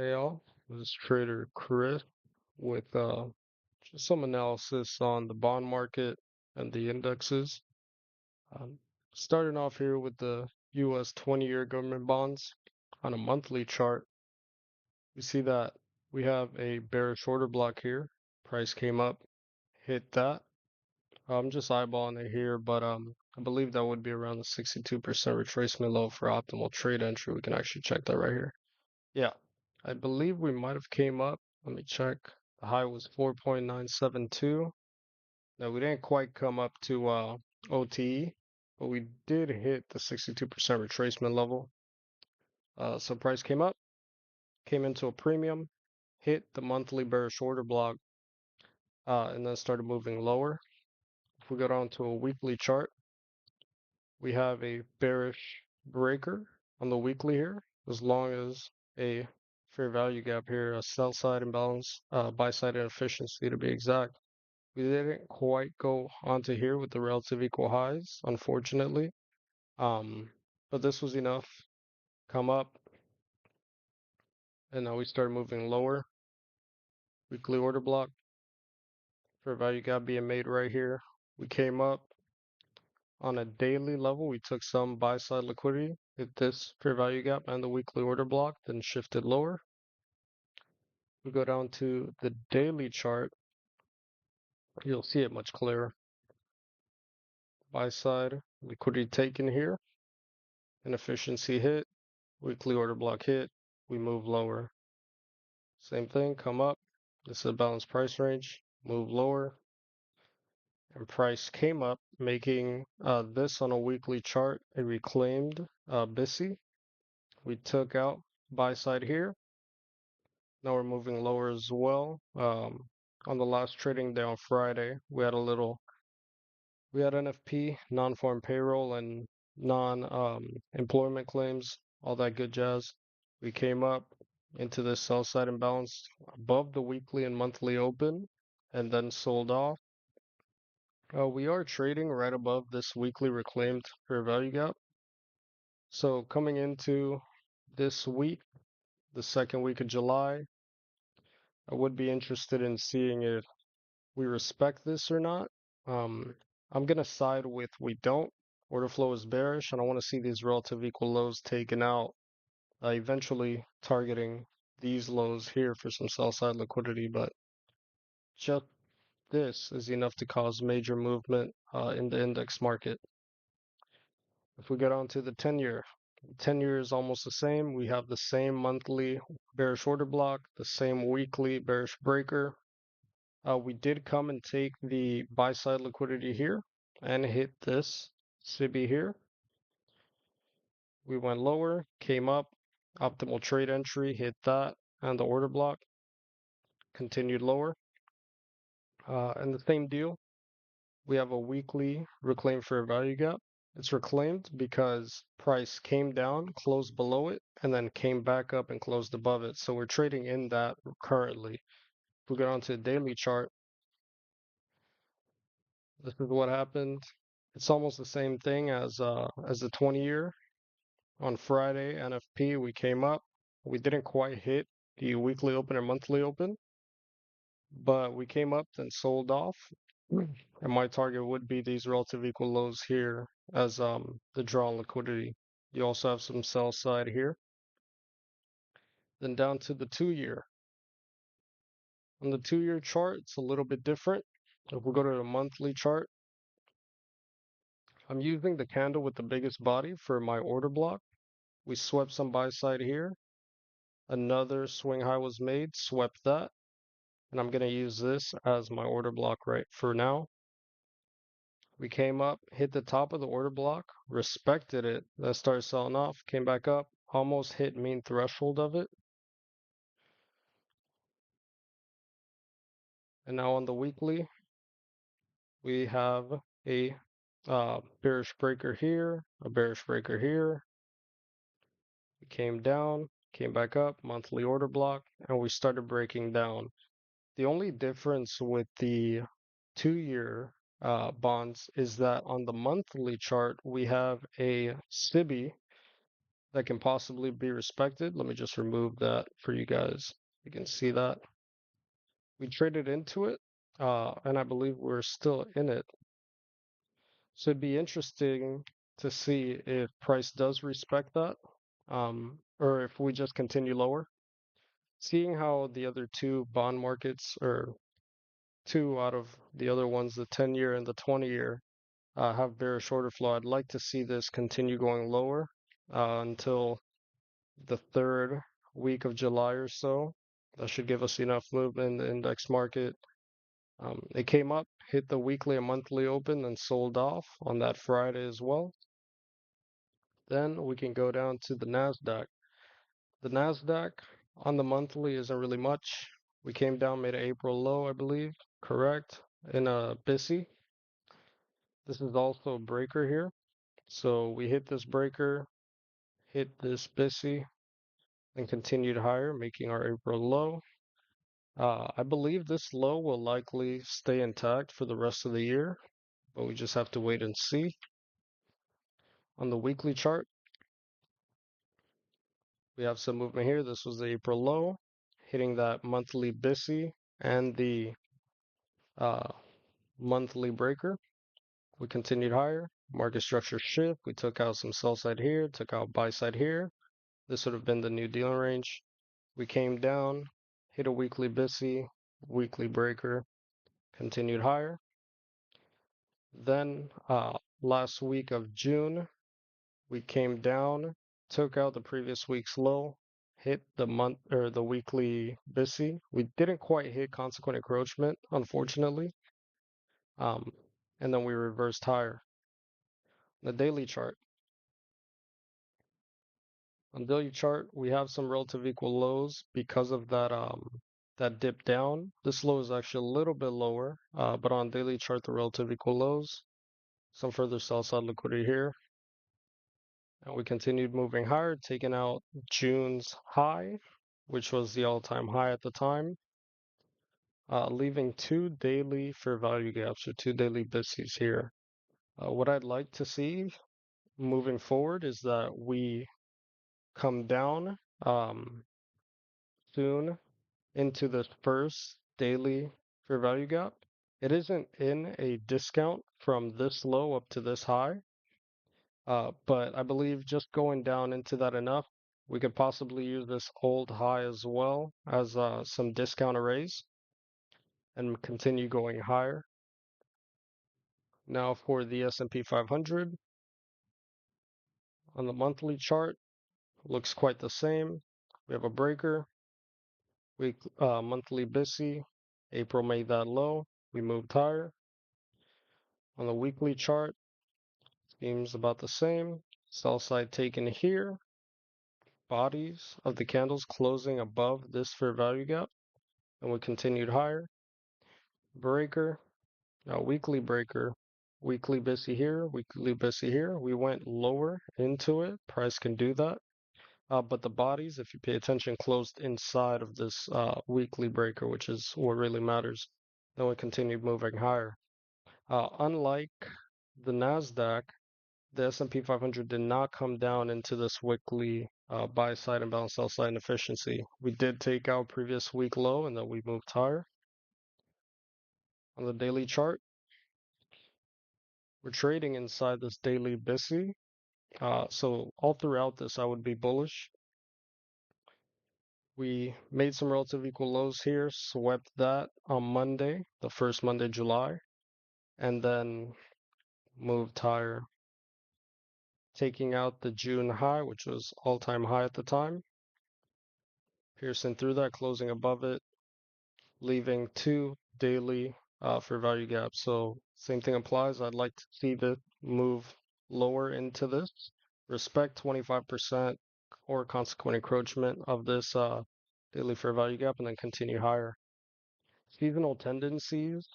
Hey all, this is Trader Chris with just some analysis on the bond market and the indexes. Um, Starting off here with the US 20-year government bonds on a monthly chart, we see that we have a bearish order block here. Price came up, hit that. I'm just eyeballing it here, but I believe that would be around the 62% retracement low for optimal trade entry. We can actually check that right here. Yeah, I believe we might have came up. Let me check. The high was 4.972. Now we didn't quite come up to OTE, but we did hit the 62% retracement level. So price came up, came into a premium, hit the monthly bearish order block, and then started moving lower. If we go down to a weekly chart, we have a bearish breaker on the weekly here, as long as a fair value gap here, a sell side imbalance, buy side inefficiency to be exact. We didn't quite go onto here with the relative equal highs, unfortunately. But this was enough. Come up, and now we start moving lower. Weekly order block, fair value gap being made right here. We came up on a daily level. We took some buy side liquidity, hit this fair value gap and the weekly order block, then shifted lower. We go down to the daily chart, you'll see it much clearer. Buy side liquidity taken here, inefficiency hit, weekly order block hit, we move lower. Same thing, come up. This is a balanced price range, move lower, and price came up, making this on a weekly chart a reclaimed BISI. We took out buy side here. Now we're moving lower as well. On the last trading day on Friday, we had NFP, non-farm payroll, and non-employment claims, all that good jazz. We came up into this sell side imbalance above the weekly and monthly open, and then sold off. We are trading right above this weekly reclaimed fair value gap. So coming into this week, the second week of July, I would be interested in seeing if we respect this or not. I'm gonna side with we don't. Order flow is bearish, and I want to see these relative equal lows taken out, eventually targeting these lows here for some sell side liquidity. But just this is enough to cause major movement in the index market. If we get on to the 10-year, 10-year is almost the same. We have the same monthly bearish order block, the same weekly bearish breaker. We did come and take the buy side liquidity here and hit this SIBI here. We went lower, came up, optimal trade entry, hit that, and the order block continued lower. And the same deal, we have a weekly reclaimed fair value gap. It's reclaimed because price came down, closed below it, and then came back up and closed above it. So we're trading in that currently. If we get onto the daily chart, this is what happened. It's almost the same thing as the 20-year. On Friday, NFP, we came up. We didn't quite hit the weekly open or monthly open, but we came up and sold off. And my target would be these relative equal lows here as the draw on liquidity. You also have some sell side here. Then down to the 2-year. On the 2-year chart, it's a little bit different. If we go to the monthly chart, I'm using the candle with the biggest body for my order block. We swept some buy side here. Another swing high was made, swept that. And I'm going to use this as my order block right for now. We came up, hit the top of the order block, respected it, then started selling off, came back up, almost hit mean threshold of it. And now on the weekly, we have a bearish breaker here, a bearish breaker here. We came down, came back up, monthly order block, and we started breaking down. The only difference with the 2-year bonds is that on the monthly chart, we have a SIBI that can possibly be respected. Let me just remove that for you guys. You can see that. We traded into it, and I believe we're still in it. So it'd be interesting to see if price does respect that, or if we just continue lower. Seeing how the other two bond markets, or two out of the other ones, the 10-year and the 20-year, have bearish order flow, I'd like to see this continue going lower until the third week of July or so. That should give us enough movement in the index market. It came up, hit the weekly and monthly open, and sold off on that Friday as well. Then we can go down to the Nasdaq. The Nasdaq on the monthly isn't really much. We came down, made an April low, I believe, correct, in a BISI. This is also a breaker here. So we hit this breaker, hit this BISI, and continued higher, making our April low. I believe this low will likely stay intact for the rest of the year, but we just have to wait and see. On the weekly chart, we have some movement here. This was the April low, hitting that monthly BISI and the uh, monthly breaker. We continued higher. Market structure shift. We took out some sell side here, took out buy side here. This would have been the new dealing range. We came down, hit a weekly BISI, weekly breaker, continued higher. Then last week of June, we came down, took out the previous week's low, hit the month or the weekly BISI. We didn't quite hit consequent encroachment, unfortunately. Um, and then we reversed higher. The daily chart. On daily chart, we have some relative equal lows because of that dip down. This low is actually a little bit lower, but on daily chart, the relative equal lows. Some further sell side liquidity here. And we continued moving higher, taking out June's high, which was the all-time high at the time, leaving two daily fair value gaps, or two daily BISIs here. What I'd like to see moving forward is that we come down soon into this first daily fair value gap. It isn't in a discount from this low up to this high, but I believe just going down into that enough, we could possibly use this old high as well as some discount arrays and continue going higher. Now for the S&P 500, on the monthly chart, looks quite the same. We have a breaker, monthly BISI. April made that low. We moved higher. On the weekly chart, seems about the same. Sell side taken here. Bodies of the candles closing above this fair value gap, and we continued higher. Breaker, weekly breaker, weekly BISI here, weekly BISI here. We went lower into it. Price can do that. But the bodies, if you pay attention, closed inside of this weekly breaker, which is what really matters. Then we continued moving higher. Unlike the Nasdaq, the S&P 500 did not come down into this weekly buy side and balance sell side inefficiency. We did take out previous week low, and then we moved higher. On the daily chart, we're trading inside this daily BISI. So all throughout this, I would be bullish. We made some relative equal lows here, swept that on Monday, the first Monday, July, and then moved higher, taking out the June high, which was all-time high at the time, piercing through that, closing above it, leaving two daily fair value gaps. So same thing applies. I'd like to see the move lower into this, respect 25% or consequent encroachment of this daily fair value gap, and then continue higher. Seasonal tendencies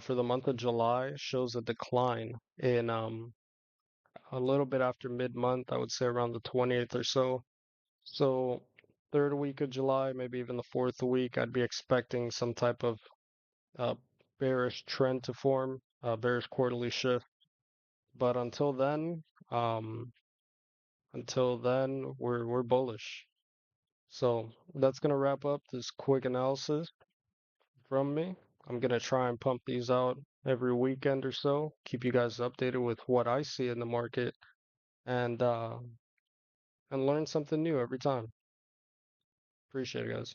for the month of July shows a decline in a little bit after mid-month, I would say around the 28th or so. So third week of July, maybe even the fourth week, I'd be expecting some type of bearish trend to form, bearish quarterly shift. But until then, Until then, we're bullish. So that's gonna wrap up this quick analysis from me. I'm gonna try and pump these out every weekend or so, keep you guys updated with what I see in the market, and uh, and learn something new every time. Appreciate it, guys.